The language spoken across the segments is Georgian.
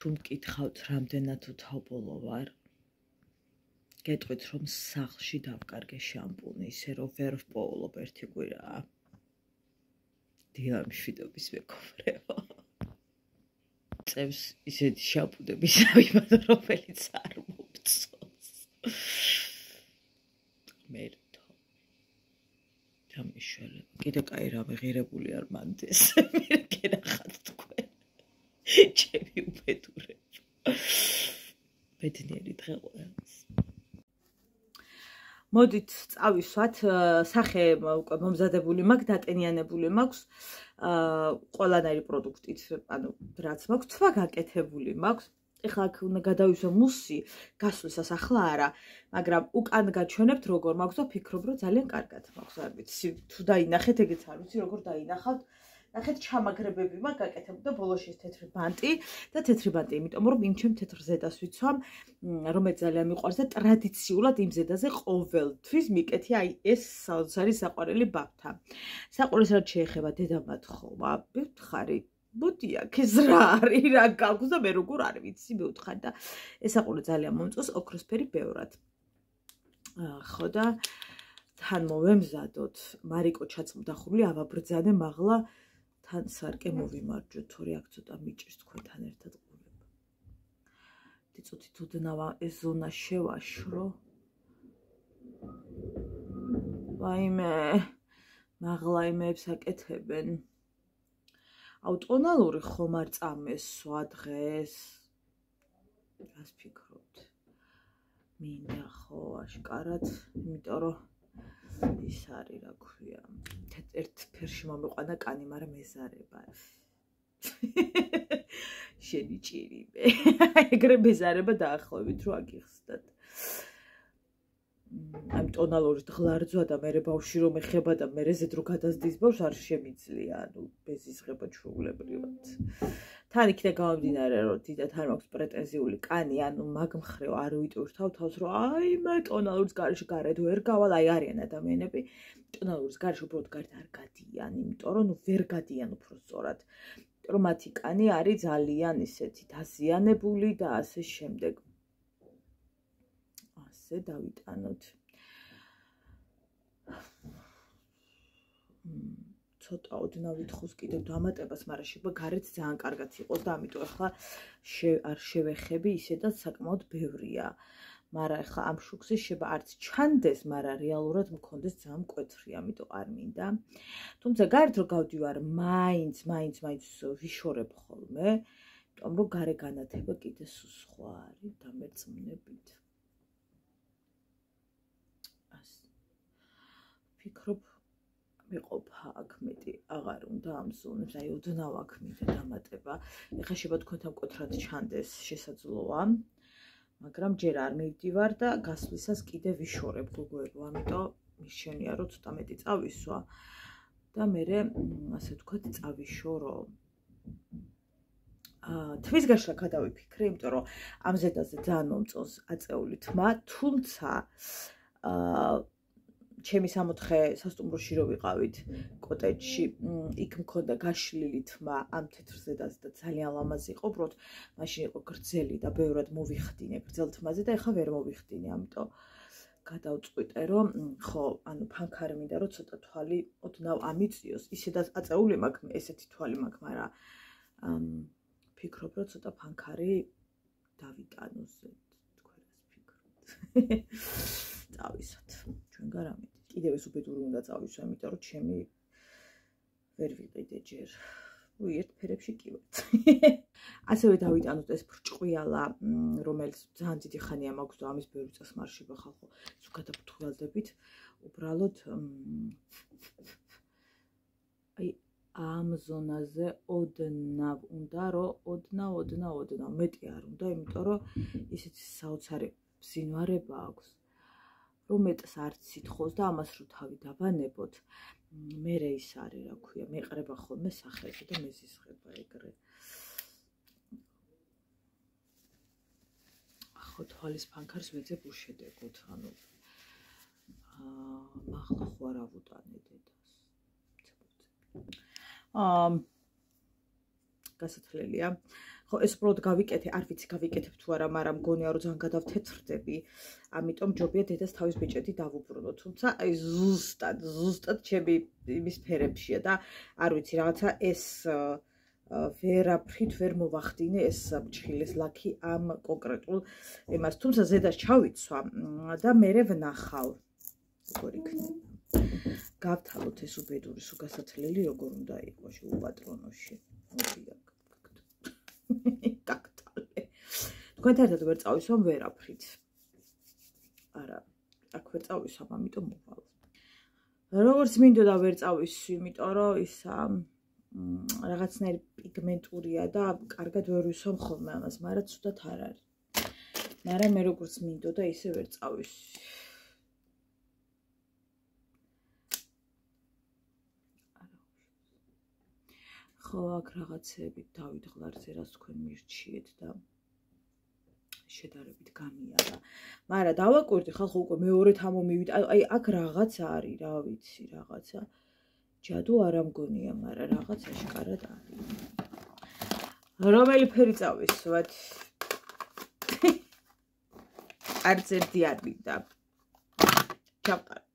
თუ მკითხავთ რამდენად თუ თაობოლო ვარ გეტყვით რომ სახლში დავკარგე შამპუნი ისე რომ ვერ ვპოულობ ერთი კვირაა დილა მშვიდობის მეკობრეო წევს ისეთი შამპუნები სამიბადო რომელიც არ მოგწონს მერტო დამიშველე კიდე კაი რამე ღირებული არ მანდეს მე გენახათ თქვენ ჩემი უბედურება ბედნიერი დღე ყველას მოდით წავისვათ სახე უკვე მომზადებული მაქვს დატენიანებული მაქვს ყველანაირი პროდუქტით ანუ რაც მაქვს თვა გაკეთებული მაქვს ეხლა აქ უნდა გადავისვა მუსი გასვლისას ახლა არა მაგრამ უკან გაჩვენებთ როგორ მაქვს და ფიქრობ რომ ძალიან კარგად მაქვს არ ვიცი თუ დაინახეთ ეგეც არ ვიცი როგორ დაინახავთ ნახეთ ჩამაგრებები მაქვს გაკეთებული და ბოლოში ეს თეთრი ბანტი და თეთრი ბანტი იმიტომ რომ იმ ჩემ თეთრ ზედას ვიცვამ რომელიც ძალიან მიყვარს და ტრადიციულად იმ ზედაზე ყოველთვის მიკეთი აი ეს არის საყვარელი ბავთა საყვარელს რაც შეეხება დედამად ხოვა მევთხარი მოდი აქ ეს რა არის რა გაქვს და მე როგორ არ ვიცი მევთხარ და ეს საყვარელი ძალიან მომწონს ოქროსფერი ბევრად ხო და თან მოვემზადოთ მარიკო ჩაცმდახურული ავაბრძანე მაღლა თან სარკე მოვიმარჯვოთ თორე აქ ცოტა მიჭირს თქვენთან ერთად ყურება დიწუთით უდნავა ეს ზონა შევაშრო ვაიმე მაღლა იმეებს აკეთებენ აუტონალური ხომ არ წამესვა დღეს რას ფიქრობთ მინდა ხო აშკარად იმიტომ რომ ის არის რა ქვია ერთ ფერში მომიყვანა კანი მაგრამ ეზარება შენი ჭირიმე ეგრე მეზარება დაახლოებით რო აგიხსნათ ამ ტონალურის ღლარძვა და მე ბავში რომ ეხება და მე ზედრო გადაზდის ბავშვს არ შემიძლია ანუ ბეზისღება ჩვეულებრივად თან იქნება გამომდინარე რომ დიდად არ მაქვს პრეტენზიული კანი ანუ მაგ მხრივ არ ვიტვირთავ თავს რომ აი მე ტონალურის გარეშე გარეთ ვერ გავალ აი არიან ადამიანები ტონალურის გარეშე უბრალოდ გარეთ არ გადიან იმიტომ რომ ვერ გადიან უფრო სწორად რომ მათი კანი არის ძალიან ისეთი დაზიანებული და ასე შემდეგ ასე დავიტანოთ ცოტა ოდნავ ვითხოვს კიდევ დამატებას, მაგრამ შეიძლება გარეთ ძალიან კარგად იყოს და ამიტომ ახლა არ შევეხები ისედაც საკმაოდ ბევრია. მაგრამ ახლა ამ შუქზე შეიძლება არც ჩანდეს, მაგრამ რეალურად მქონდეს ძალიან მკვეთრი, ამიტომ არ მინდა. თუმცა გარეთ რო გავდივარ, მაინც ვიშორებ ხოლმე, იმიტომ რომ გარე განათება კიდე სხვა არის დამერწმუნებით. ფიქრობ მეყოფა აქ მეტი აღარ უნდა ამ ზონებს, აი ოდნავ აქ მინდა დამატება. ეხლა შეიძლება თქვენთან მკვეთრად ჩანდეს, შესაძლოა, მაგრამ ჯერ არ მივდივარ და გასვლისას კიდე ვიშორებ გოგოებო, ამიტომ მიშენია რომ ცოტა მეტი წავისვა და მე ასე ვთქვათ წავიშორო. თვის გაშლა გადავიფიქრე, იმიტომ რომ ამ ზედაზე ძალიან მომწონს აწეული თმა, თუმცა ჩემი 64 სასტუმროში რო ვიყავით კოტეჯში, იქ მქონდა გაშლილი თმა ამ თეთრ ზედაზე და ძალიან ლამაზი იყო, უბრალოდ მაშინ იყო გრძელი და ბევრად მოვიხდინე გრძელ თმაზე და ეხლა ვერ მოვიხდინე, ამიტომ გადავწყვიტე რომ ხო, ანუ ფანქარი მინდა რომ ცოტა თვალი ოდნავ ამიწიოს, ისედაც აწეული მაქვს, ესეთი თვალი მაქვს, მაგრამ ფიქრობ რომ ცოტა ფანქარი დავიტანოს, თქვენ რას ფიქრობთ? წავისოთ, ჩვენ გარამით. კიდევ ეს უბედური უნდა წავისვა, იმიტომ რომ ჩემი ვერ ვიყიდე ჯერ. ერთ ფერებში კი ვარ. ასევე დავიტანოთ ეს ბრჭყვიალა, რომელიც ძალიან დიდი ხანია მაქვს და ამის ბევრი წასმარშება ხალხო. თუ გადავფრთხილდებით, უბრალოდ აი ამ ზონაზე ოდნავ უნდა რომ ოდნავ მეტი არ უნდა, იმიტომ რომ ისეთი საოცარი ბზინვარება აქვს. რომ მეტს არც სითხოს და ამას რო თავი დაბანებოთ, მერე ის არის, რა ქვია, მეყრება ხოლმე სახეები და მეზისხება ეგრე. ხო, თვალის ფანქარს ვეძებ უშედეგოთ, ანუ მაღლა ხო არ ავუტანე დედას. გასათლელია. ხო, ეს უბრალოდ გავიკეთე, არ ვიცი გავიკეთებ თუ არა, მაგრამ მგონია რომ ძალიან გადავთეთრდები. ამიტომ ჯობია დედას თავის ბეჭედი დავუბრუნო. თუმცა აი ზუსტად ჩემი იმის ფერებშია და არ ვიცი, რაღაცა ეს ვერაფრით ვერ მოვახდინე ეს მჭხილის ლაქი ამ კონკრეტულ იმას. თუმცა ზედას ჩავიცვა და მერე ვნახავ. როგორ იქნება. გავთავოთ ეს უბედური სულ გასათლელი როგორ უნდა იყოს უპატრონოში. მოდია. გაგტალე. თქვენთან ერთად ვერ წავისვამ ვერაფრით. არა, აქ ვერ წავისვამ, ამიტომ მოვალ. როგორც მინდოდა ვერ წავისვი, იმიტომ რომ ისა რაღაცნაირი პიგმენტურია და კარგად ვერ ვისვამ ხოლმე ამას, მაგრამ ცუდად არ არის. მაგრამ მე როგორც მინდოდა ისე ვერ წავისვი. ხო, აქ რაღაცები დავით ღლარზე რას თქვენ მირჩიეთ და შედარებით გამიარა. მაგრამ დავაკვირდი ხალხო უკვე მეორე თამომივით. აი აქ რაღაც არის, რა ვიცი, რაღაცა ჯადუ არ ამგონია, მაგრამ რაღაც აშკარად არის. რომელი ფერი წავისვათ? არც ერთი არ მინდა. ჩავყარეთ.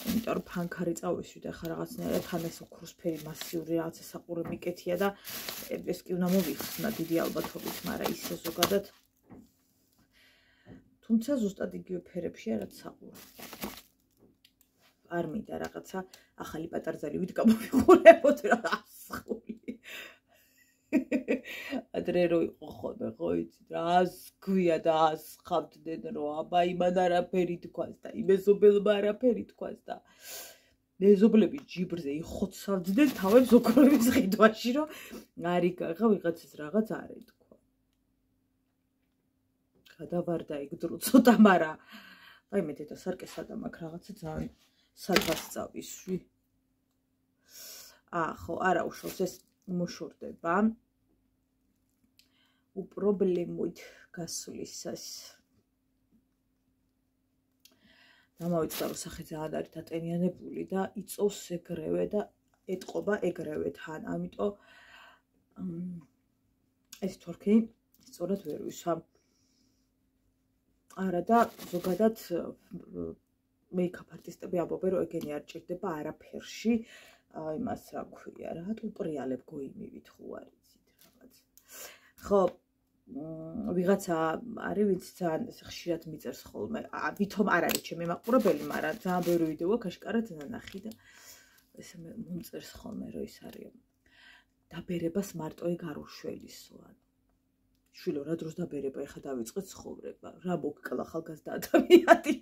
იმიტომ რომ ფანქარი წავისვით, ახლა რაღაცნაირად თან ეს ოქროსფერი მასიური რაღაცა საყურე მიკეთია და ეს კი უნდა მოვიხსნა დიდი ალბათობით, მაგრამ ისე ზოგადად. თუმცა ზუსტად იგივე ფერებშია რაც საყურე. არ მინდა რაღაცა ახალი პატარძალივით გამოვიყურებოდ რა ასხული. ადრე რო იყო ხოლმე, ხო იცი, რა ასგვია და ასხავდნენ რომ აბა იმან არაფერი თქვას და იმეზობელმა არაფერი თქვას და მეზობლები ჯიბრზე იხოცავდნენ თავებს ოქროების ყიდვაში რომ არიგაღა ვიღაცის რაღაც არ ეთქვა. გადავარდა ეგ დრო ცოტა, მაგრამ აი მე დედა სარკესადა მაქვს რაღაცა ძალიან სადღაც წავისვი. ხო, არა უშავს ეს მოშორდება. უპრობლემოით გასვლისას. დამავიწყდა რომ სახე ძალიან არის დატენიანებული და იწოვს ეგრევე და ეტყობა ეგრევე თან. ამიტომ ეს თორქი სწორად ვერ ვისვამ. არა და ზოგადად მეიქაპ არტისტები ამბობენ რომ ეგენი არ ჭირდება არაფერში. იმას რა ქვია, რა უპრიალებ გოიმივით ხო არ იცით რაღაც. ხო, ვიღაცა არის ვინც ძალიან ხშირად მიწერს ხოლმე. ვითომ არ არის ჩემი მაყურებელი, მაგრამ ძალიან ბევრი ვიდეო აქვს აშკარად ნანახი და ესე მომწერს ხოლმე რომ ის არის დაბერებას მარტო ეგ არ უშველისო. შვილო, რა დროს დაბერება, ეხლა დავიწყე ცხოვრება. რა მოგკლა ახალგაზრდა ადამიანი.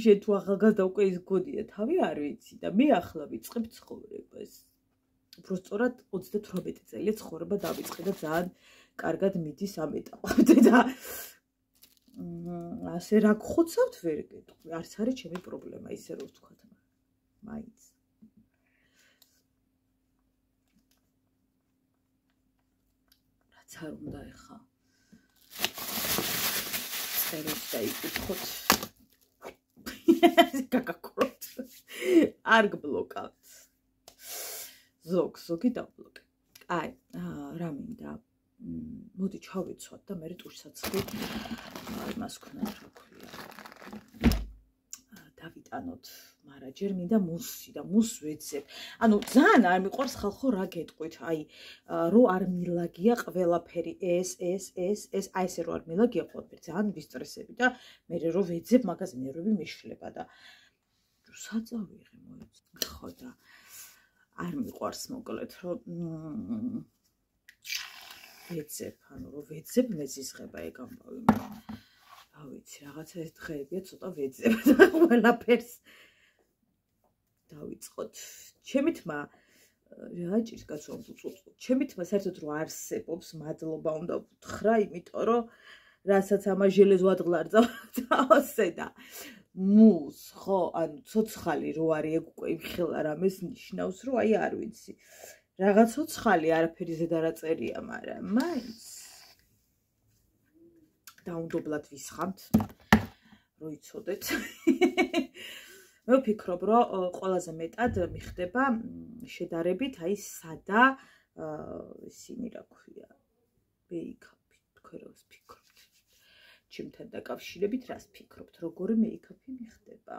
შენ თუ ახალგაზრდა უკვე ის გონია თავი არ ვიცი და მე ახლა ვიწყებ ცხოვრებას. უფრო სწორად 38 წელია ცხოვრება დავიწყე და ძალიან კარგად მიდის ამ ეტაპამდე და ასე რა გხოცავთ ვერ გეტყვი. არც არის ჩემი პრობლემა ისე რომ ვთქვათ, მაინც. რაც არ უნდა ეხა. წეროთ და იკითხოთ. გაგაკვროთ. არ გბლოკავთ. ზოგი დაბლოკე. აი, რა მინდა. მოდი ჩავიცვათ და მე ტურსაცხვი იმას ქნა რა ქვია. დავიტანოთ, მაგრამ ჯერ მინდა მუსი და მუსს ვეძებ. ანუ ძალიან არ მიყვარს ხალხო რა გეტყვით. აი, რო არ მილაგია ყველაფერი ეს აი ესე რო არ მილაგია ყველაფერი. ძალიან ვისტრესები და მე რო ვეძებ მაგაზე ნერვები მეშლება და საწავიღე მოიც. ხო და არ მიყვარს მოკლედ რომ ვეძებ, ანუ რომ ვეძებ მეზიზღება ეგ ამბავი. რა ვიცი, რაღაცა ეს დღეებია ცოტა ვეძებ და ყველაფერს დავიწყოთ. ჩემი თმა რა ჭირს კაცო ამ უწუწო. ჩემი თმა საერთოდ რო არსებობს, მადლობა უნდა ვუთხრა, იმიტომ რომ რასაც ამაჟელეს ვადღლარდა ასე და მუს, ხო, ანუ ცოცხალი რო არის ეგ უკვე იმხელა რამეს ნიშნავს, რომ აი არ ვიცი. რაღაც ცოცხალი არაფერი ზედა რა წერია, მაგრამ მაინც დაუნდობლად ვისხამთ, რო იცოდეთ. მე ვფიქრობ, რომ ყველაზე მეტად მიხდება შედარებით აი სადა ისინი რა ქვია, მეიქაპი, თქვენ რას ფიქრობთ? ჩემთან დაკავშირებით რას ფიქრობთ, როგორი მეიქაპი მიხდება?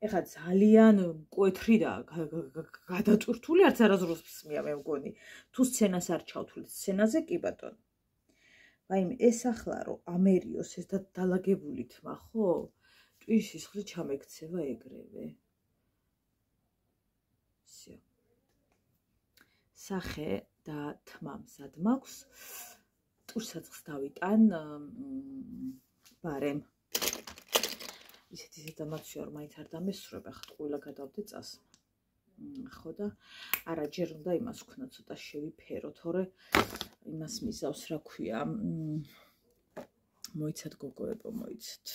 ეხლა ძალიან მკვეთრი და გადაწურთული არც არასდროს მსმია მე მგონი. თუ სცენას არ ჩავთვლით, სცენაზე კი ბატონო. ვაიმე ეს ახლა რომ ამერიოს ეს დალაგებული თმა, ხო? ტვინის სისხლი ჩამექცევა ეგრევე. всё. სახე და თმა მზად მაქვს. ტურსაცხს დავიტან ბარემ. ისეთი ზედამაცვია რომ მაინც არ დამესწრება, ხა ყველა გადავდე წას. ხო და არა ჯერ უნდა იმას ვქნა ცოტა შევიფერო, თორე იმას მისავს რა ქვია. მოიცათ გოგოებო, მოიცათ.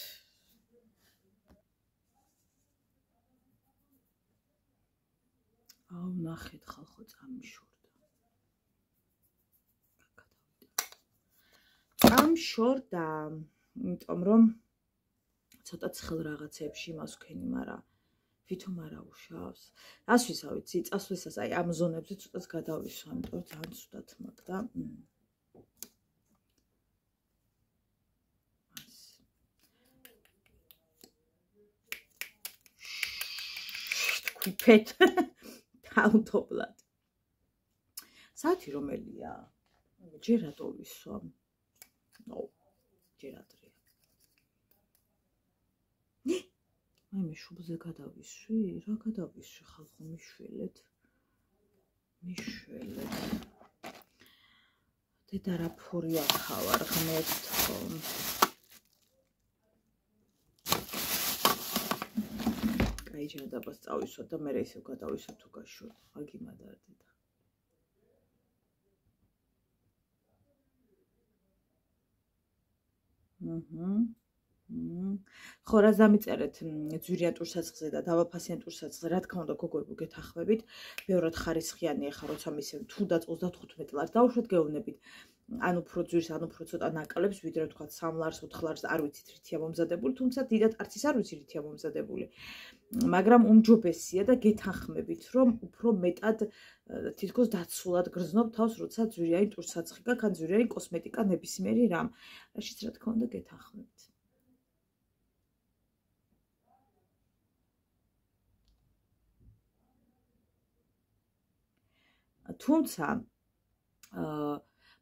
აუ ნახეთ ხალხო წამიშორდა. წამშორდა, იმიტომ რომ ცოტა ცხელ რაღაცებში იმას ვქენი, მაგრამ ვითომ არა უშავს. რას ვისა ვიცი, წასვლისას აი ამ ზონებზე ცოტას გადავისვა, იმიტომ რომ ძალიან ცუდად მაგდა. ფეთ დაუთობლად. საათი რომელია? ჯერ რატო ვისვა? ნო, ჯერ ადრეა. აი მე შუბზე გადავისვი? რა გადავისვი ხალხო მიშველეთ? მიშველეთ. დედა რა ფური ახავარ ღმერთო. აი ჯანდაბას წავისვა და მე ისევ გადავისვა თუ გაშორდა. აგიმადარ დედა. ხო რა დამიწერეთ ძვირიან ტურსაცხზე და დავაფასიან ტურსაცხზე, რა თქმა უნდა გოგოებო გეთახმებით, ბევრად ხარისხიანია ხა როცა მისე თუნდაც 35 ლარს დავუშვათ გეუბნებით. ან უფრო ძვირს, ან უფრო ცოტა ნაკლებს, ვიდრე თქვა 3 ლარს, 4 ლარს, არ ვიცით რითია მომზადებული, თუმცა დიდად არც ის არ ვიცი რითია მომზადებული. მაგრამ უმჯობესია და გეთანხმებით, რომ უფრო მეტად თითქოს დაცულად გრძნობ თავს, როცა ძვირიანი ტურსაცხი გაქვს, ან ძვირიანი კოსმეტიკა ნებისმიერი რამ. რაშიც რა თქმა უნდა გეთანხმებით. თუმცა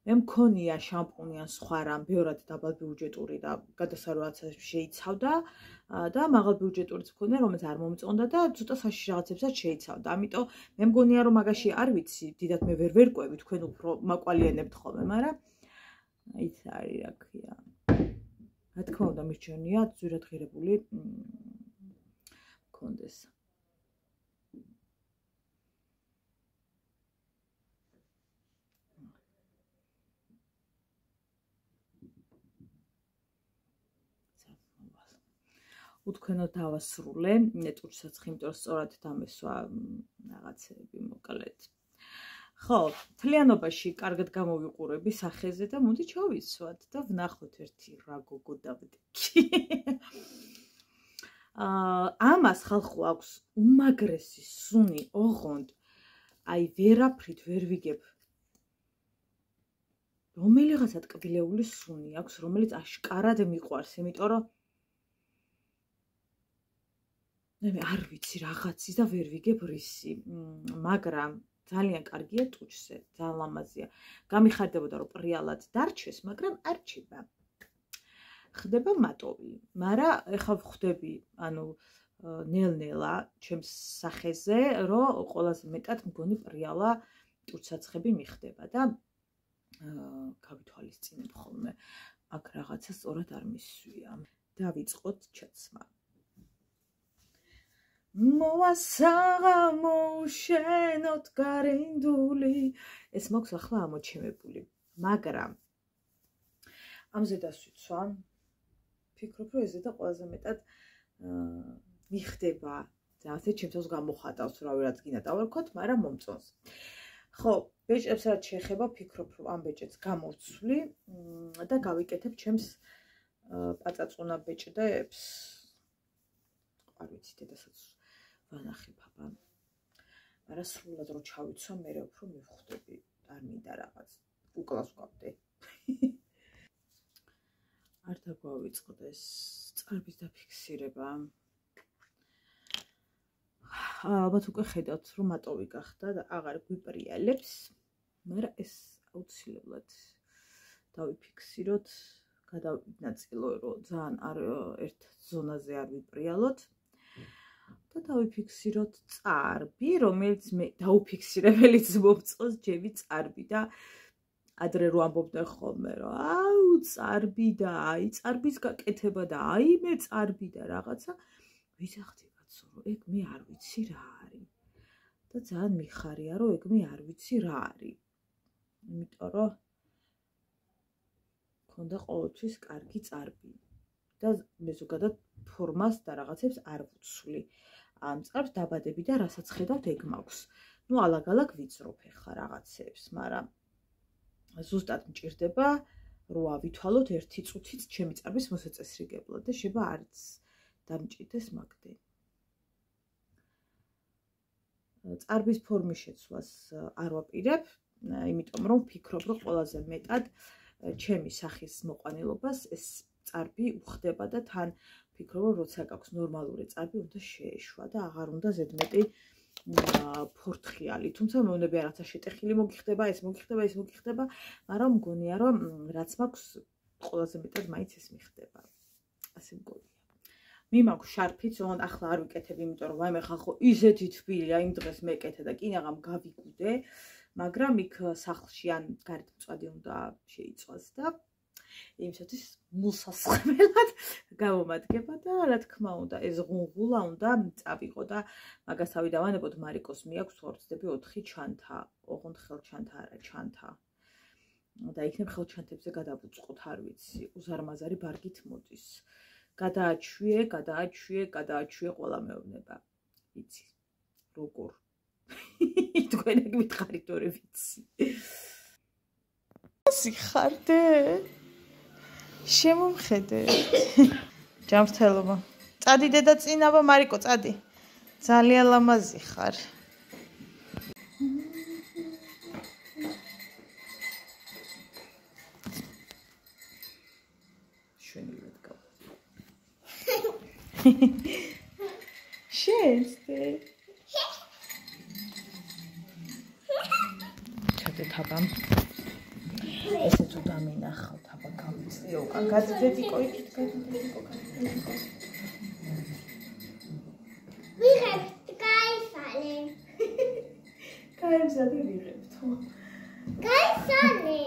მე მქონია შამპუნი ან სხვა რამ ბევრად დაბალბიუჯეტური და გადასარევაცა შეიცავდა და მაღალბიუჯეტურიც მქონია, რომელიც არ მომწონდა და ცოტა საშიში რაღაცებსაც შეიცავდა. ამიტომ მე მგონია რომ მაგაში არ ვიცი, დიდად მე ვერ ვერკვევი, თქვენ უფრო მაკვალიანებთ ხოლმე, მაგრამ იც არის რა ქვია. რა თქმა უნდა მირჩენია ძვირად ღირებული მქონდეს. უთქვენო დავასრულე ტურსაცხი, იმიტომ რომ სწორად დამესვა რაღაცები მოკლედ. ხო, თლიანობაში კარგად გამოვიყურები სახეზე და მოდი ჩავიცვათ და ვნახოთ ერთი რა გოგო დავდექი. ამას ხალხო აქვს უმაგრესი სუნი, ოღონდ აი ვერაფრით ვერ ვიგებ. რომელიღაცა ტკბილეული სუნი აქვს, რომელიც აშკარად მიყვარს, იმიტომ რომ მე არ ვიცი რაღაცის და ვერ ვიგებ რისი, მაგრამ ძალიან კარგია ტუჩზე, ძალიან ლამაზია. გამიხარდებოდა რომ პრიალად დარჩეს, მაგრამ არ რჩება. ხდება მატოვი, მაგრამ ეხლა ვხვდები, ანუ ნელ-ნელა ჩემს სახეზე, რომ ყველაზე მეტად მგონი პრიალა ტურსაცხები მიხდება და გავითვალისწინებ ხოლმე. აქ რაღაცა სწორად არ მისვია. დავიწყოთ ჩაცმა. მოასაღა მოუშენოთ გარინდული. ეს მოქვს ახლა ამოჩემებული, მაგრამ ამზე დასვიცვა. ფიქრობ, რომ ეს და ყველაზე მეტად მიხდება და ასე ჩემთვის გამოხატავს, რა ვერაც გინდა დავარქოთ, მაგრამ მომწონს. ხო, ბეჭებს რაც შეეხება, ფიქრობ, რომ ამ ბეჭედს გამოვცვლი და გავიკეთებ ჩემს პაწაწუნა ბეჭდებს. არ ვიცი, დედასაც ვანახებ აბა. მაგრამ სრულად რო ჩავიცვა, მე უფრო მივხვდები, არ მინდა რაღაც კუკლას ვკავდე. არ დაგვავიწყდეს წარბის დაფიქსირება. ალბათ უკვე ხედავთ, რომ მატოვი გახდა და აღარ გვიპრიალებს, მაგრამ ეს აუცილებლად დავიფიქსიროთ, გადავინაწილო, რომ ძალიან არ ერთ ზონაზე არ ვიპრიალოთ და დავიფიქსიროთ წარბი, რომელიც მე დაუფიქსირებელიც მომწონს ჩემი წარბი და ადრე რო ამბობდნენ ხოლმე, რომ აუ წარბი და აი წარბის გაკეთება და აი მე წარბი და რაღაცა ვიძახდი კაცო, რომ ეგ მე არ ვიცი რა არის. და ძალიან მიხარია, რომ ეგ მე არ ვიცი რა არის. იმიტომ რომ მქონდა ყოველთვის კარგი წარბი და მე ზოგადად ფორმას და რაღაცებს არ ვუცვლი. ამ წარბს დაბადები და რასაც ხედავთ ეგ მაქვს. ნუ ალაგ-ალაგ ვიწროფ ახლა რაღაცებს, მაგრამ ზუსტად მჭირდება რომ ავითვალოთ ერთი წუთიც ჩემი წარბის მოსაწესრიგებლად და შეიძლება არც დამჭირდეს მაგდენ. წარბის ფორმის შეცვლას არ ვაპირებ, იმიტომ რომ ვფიქრობ, რომ ყველაზე მეტად ჩემი სახის მოყვანილობას ეს წარბი უხდება და თან ვფიქრობ, რომ როცა გაქვს ნორმალური წარბი, უნდა შეეშვა და აღარ უნდა ზედმეტი ფორთხიალი. თუმცა მეუბნები რაღაცა შეტეხილი მოგიხდება, ეს მოგიხდება, მაგრამ მგონია, რომ რაც მაქვს ყველაზე მეტად მაინც ეს მიხდება. ასე მგონია. მიმაქვს შარფიც, რომ ახლა არ ვიკეთებ, იმიტომ რომ ვაიმე ხალხო ისეთი თბილია, იმ დღეს მეკეთე და კინაღამ გავიგუდე, მაგრამ იქ სახლში ან გარეთ მწვადი უნდა შეიწვას და იმისათვის მულსასხმელად გამომადგება და რა თქმა უნდა ეს ღუნღულა უნდა წავიღო და მაგას თავი დავანებოთ მარიკოს მიაქვს ხორცდები 4 ჩანთა, ოღონდ ხელჩანთა არა ჩანთა. და იქნებ ხელჩანთებზე გადავუწყოთ, არ ვიცი, უზარმაზარი ბარგით მოდის. გადააჩვიე ყველა მეუბნება. ვიცი. როგორ? თქვენ ეგ მითხარით ორი ვიცი. სიხარდე? შემომხედეთ. ჯანმრთელობა. წადი დედა წინაბა მარიკო, წადი. ძალიან ლამაზი ხარ. შვენივად გავა. შენსტე. ჩადე თაბამ. ესე თუ დამინახავთ აბა გამიწიო უკან გაძდედიკო იქით გაძდედიკო ვიღებთ გაისალე გაისალე ვიღებთ გაისალე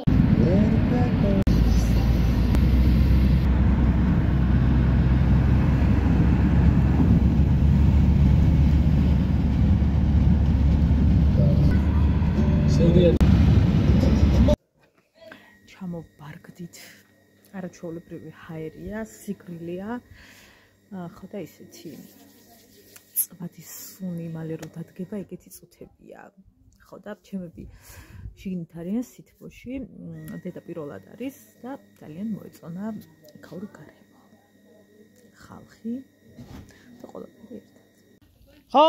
ჩამოვბარგდით არაჩვეულებრივი ჰაერია, სიგრილია, ხო და ისეთი წვადის სუნი მალე რო დადგება, ეგეთი წუთებია. ხო და ჩემები შიგნით არიან სითბოში, დედა პირველად არის და ძალიან მოეწონა იქაური გარემო. ხალხი და ყველაფერი ერთად. ხო!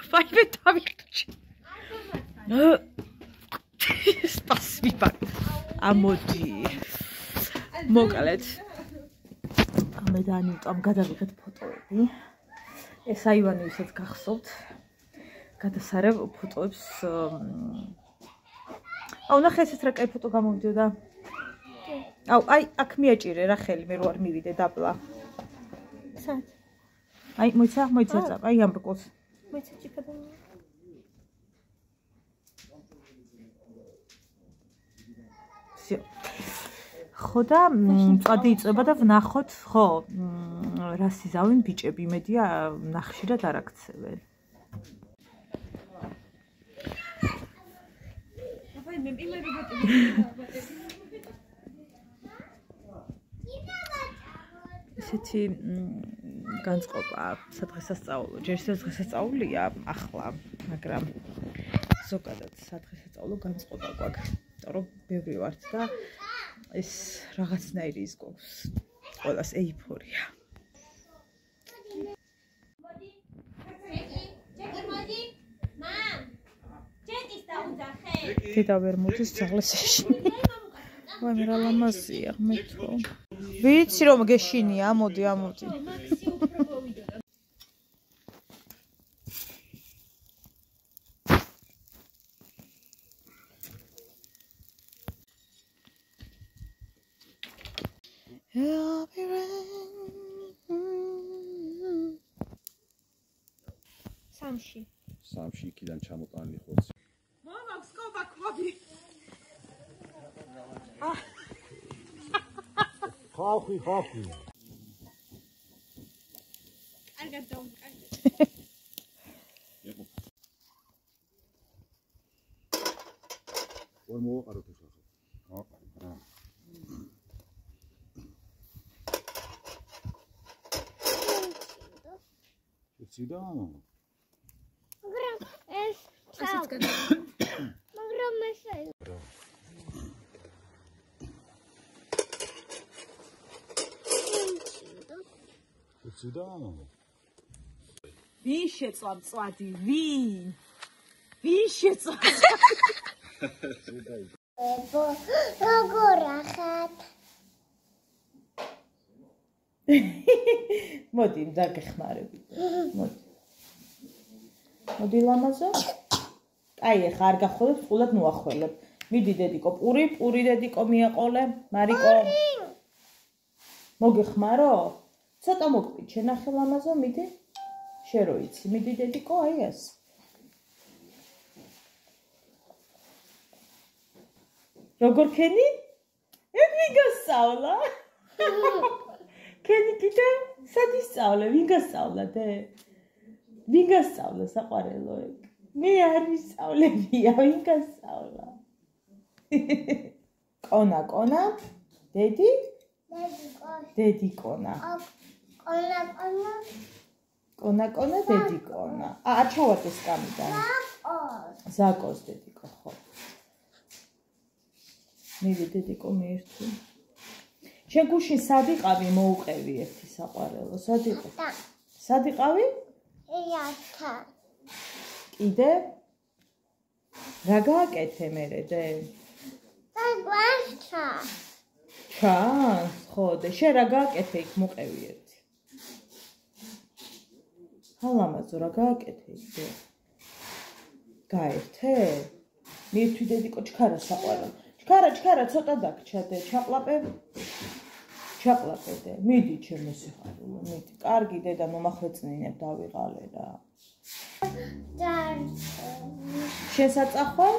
ვაიმე დავიხტი. Спасибо. ამოდი. მოკლედ. მე და ანიტამ გადავიღეთ ფოტოები. ეს აივანი ვისაც გახსოვთ. გადასარევ ფოტოებს. აუ ნახე ესეთ რა კაი ფოტო გამოვიდოდა. აუ აი აქ მიაჭირე რა ხელი მე რო არ მივიდე დაბლა. სად? აი მოიცა აი ამ რკოს. მოიცა ჭიქადა. ხო და წვადი იწება და ვნახოთ, ხო, რა სიზავენ ბიჭები, იმედია ნახშირად არ აქცევენ. ესეთი განწყობა სადღესასწაულო, ჯერ სადღესასწაულია ახლა, მაგრამ ზოგადად სადღესასწაულო განწყობა გვაქვს, იმიტომ რომ ბევრი ვართ და ეს რაღაცნაირი ის გვაქვს ყველას ეიფორია. დედა ვერ მოდის ძაღლისეში. ვაი რა ლამაზია მეთქო. ვიცი რომ გეშინია, ამოდი. სამში იქიდან ჩამოტანილი ხორცი. მამა სკობა ყვაბი. ხალხი. კარგად დავუკარგე. ვარ მოვაყაროთ ეს ახლა. ციდა? მაგრამ ეს ასეც გადა. მაგრამ ესე. ციდა? ვინ შეწვა მწვადი? ვინ შეწვა? როგორ ახათ? მოდი დაგეხმარებით. მოდი ლამაზო. აი ახლა არ გახვალებ, წყულად მოახველებ. მიდი დედიკო, პური დედიკო მიაყოლე, მარიკო. მოგეხმარო? ცოტა მოგყვით, შენახე ლამაზო, მიდი. შე რო იცი, მიდი დედიკო, აი ეს. როგორ ქენი? ეგ ვიგასწავლა. ქენი კიდე სად ისწავლე? ვინ გასწავლა დე? ვინ გასწავლა საყვარელო ეგ? მე არ ვისწავლებია, ვინ გასწავლა? კონა, დედი? დედიკონა. კონა, დედიკონა. აჩავატე სკამიდან. ზაკოს დედიკო, ხო. მიდი დედიკო მიერთი. შენ გუშინ სად იყავი მოუყევი ერთი საყვარელო? სად იყავი? იათა. კიდე? რა გააკეთე მერე დე? დაგვასცა. ჩანს, ხო, და შენ რა გააკეთე იქ მოყევი ერთი? ალამაზო რა გააკეთე იქ დე? გაერთე? მიერთვი დედიკო ჩქარა საყვარელო. ჩქარა ცოტა დაგჭა დე, ჩაყლაპე დე. მიდი ჩემო სიხარულო, მიდი. კარგი დედა მომახვეწნინებ დავიღალე რა. შენ საწახო?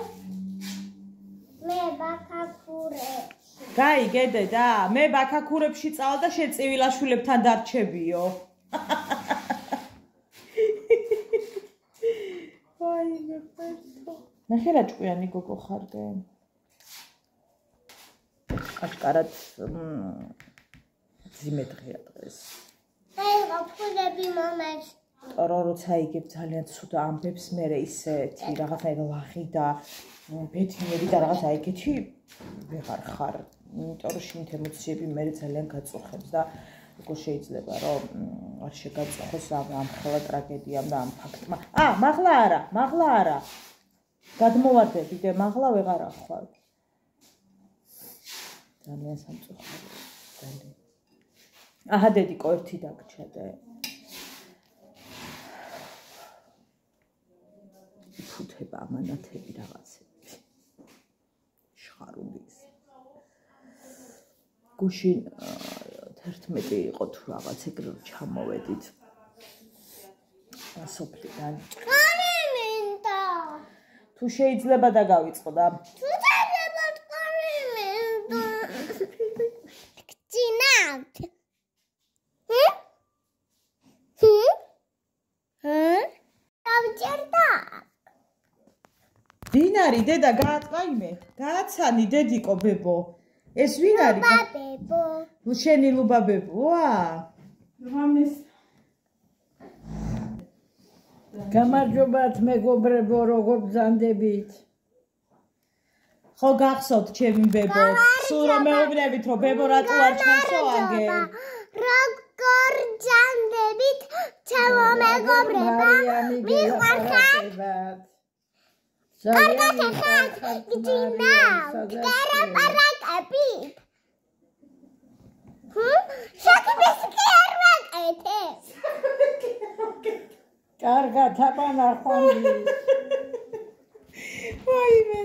მე ბაქაქურებში. გაიგე დედა, მე ბაქაქურებში წავალ და შენ წივილაშვილებთან დარჩებიო. ვაი მეფერთო. ნახე რა ჭკვიანი გოგო ხარდე. აშკარად ძიმე დღეა დღეს. და ფულები მომეც. როცა იგებ ძალიან ცუდ ამბებს მერე ისეთი რაღაცაი ლაღი და ბეთინები და რაღაცა ეგეთი ვეღარ ხარ. იმიტომ რომ შინთ ემოციები მერე ძალიან გაწუხებს და როგორ შეიძლება რომ არ შეგაწუხოს ამ ხელა ტრაგედიამ და ამ ფაქტმა. მაღლა არა. გადმოვარდები და მაღლა ვეღარ ახვალ. ძალიან სამწუხაროა. ძალიან. აჰა დედიკო ერთი დაგჭა და ფუთება ამანათები რაღაცები. შხარულის. გუშინ 11 იყო თუ რაღაც ეგრე ჩამოვედით. სოფლიდან. კანემინდა. თუ შეიძლება და გავიწყდა. ვინ არის დედა გაატყაიმე? გააცანი დედიკო ბებო. ეს ვინ არის? ბაბებო. შენი ლუბაბებოა? რამეს გამარჯობათ მეგობრებო, როგორ ბრძანდებით? ხო გახსოვთ ჩემი ბებო სულ რომ მეუბნებით რომ ბებო რატო არ ჩანსო აგერ როგორ ჯანდებით ჩემო მეგობრება მიყვარხარ კარგად ხარ გინა კარაპარაკები შეკიბის კი არ ვაკეთებ კარგად აბანახონდი ვაიმე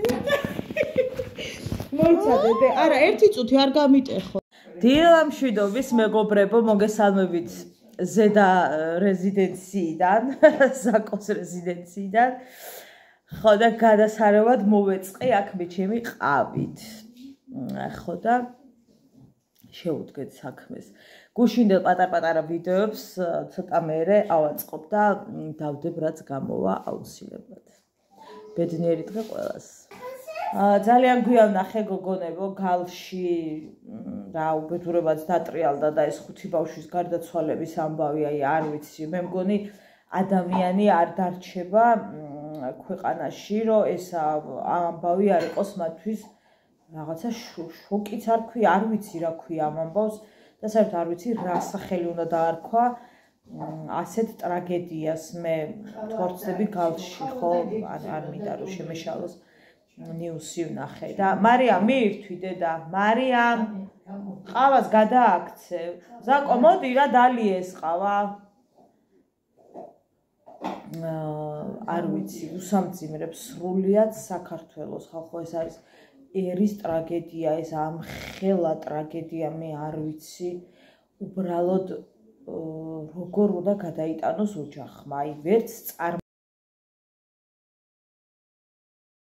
მოიცადე არა ერთი წუთი არ გამიტეხო დილამშვიდობის მეგობრებო მოგესალმებით ზედა რეზიდენციიდან ზაკოს რეზიდენციიდან ხო და გადასარევად მოვეწყე აქ მე ჩემი ყავით ხო და შევუდგეთ საქმეს გუშინდელ პატარ-პატარა ვიდეოებს ცოტა მერე ავაწყობ და დავდებ რაც გამოვა აუცილებლად ბედნიერი დღე ყველას ძალიან გვიან ნახე გოგონებო გალში რა უბედურებაც დატრიალდა და ეს 5 ბავშვის გარდაცვალების ამბავი აი არ ვიცი მე მგონი ადამიანი არ დარჩება ქვეყანაში რომ ეს ამბავი არ იყოს მათთვის რაღაცა შოკიც არ ქვია არ ვიცი რა ქვია ამ ამბავს და საერთოდ არ ვიცი რა სახელი უნდა დაარქვა ასეთ ტრაგედიას მე თორცდები გალში ხო არ მინდა რომ შემეშალოს ნიუსი ვნახე და მარიამ მიირთვი დედა მარიამ ყავას გადააქცევ ზაკო მოდი რა დალიეს ყავა არ ვიცი უსამძიმრებს სრულიად საქართველოს ხალხო ეს არის ერის ტრაგედია ეს ამხელა ტრაგედია მე არ ვიცი უბრალოდ როგორ უნდა გადაიტანოს ოჯახმა აი ვერც